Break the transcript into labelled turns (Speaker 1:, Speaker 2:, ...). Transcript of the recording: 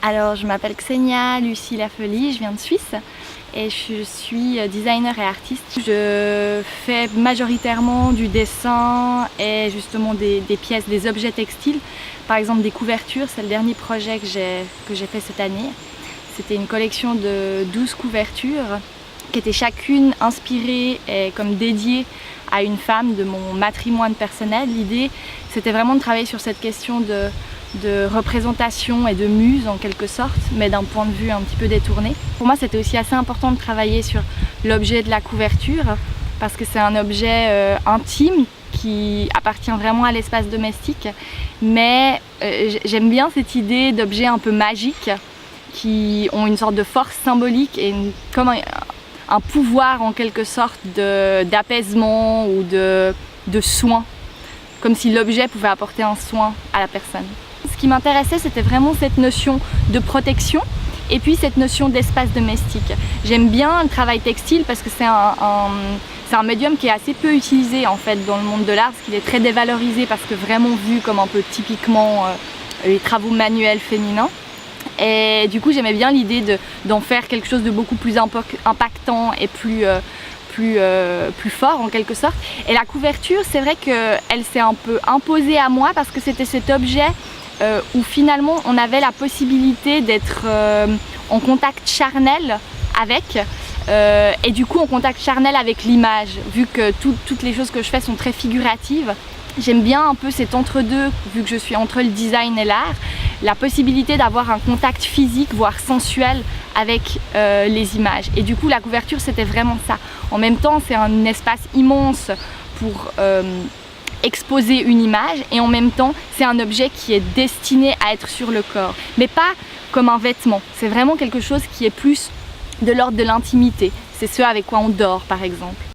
Speaker 1: Alors, je m'appelle Xenia Lucie Lafeuille, je viens de Suisse et je suis designer et artiste. Je fais majoritairement du dessin et justement des pièces, des objets textiles. Par exemple des couvertures, c'est le dernier projet que j'ai fait cette année. C'était une collection de 12 couvertures qui étaient chacune inspirées et comme dédiées à une femme de mon matrimoine personnel. L'idée, c'était vraiment de travailler sur cette question de représentation et de muse en quelque sorte, mais d'un point de vue un petit peu détourné. Pour moi, c'était aussi assez important de travailler sur l'objet de la couverture parce que c'est un objet intime qui appartient vraiment à l'espace domestique, mais j'aime bien cette idée d'objets un peu magiques qui ont une sorte de force symbolique et comme un pouvoir en quelque sorte d'apaisement ou de soin, comme si l'objet pouvait apporter un soin à la personne. Ce qui m'intéressait, c'était vraiment cette notion de protection et puis cette notion d'espace domestique. J'aime bien le travail textile parce que c'est un médium qui est assez peu utilisé en fait dans le monde de l'art, parce qu'il est très dévalorisé parce que vraiment vu comme un peu typiquement les travaux manuels féminins. Et du coup j'aimais bien l'idée d'en faire quelque chose de beaucoup plus impactant et plus fort en quelque sorte. Et la couverture, c'est vrai qu'elle s'est un peu imposée à moi parce que c'était cet objet où finalement on avait la possibilité d'être en contact charnel avec et du coup en contact charnel avec l'image, vu que toutes les choses que je fais sont très figuratives. J'aime bien un peu cet entre-deux, vu que je suis entre le design et l'art, la possibilité d'avoir un contact physique, voire sensuel avec les images. Et du coup la couverture c'était vraiment ça. En même temps c'est un espace immense pour exposer une image et en même temps c'est un objet qui est destiné à être sur le corps. Mais pas comme un vêtement, c'est vraiment quelque chose qui est plus de l'ordre de l'intimité. C'est ce avec quoi on dort par exemple.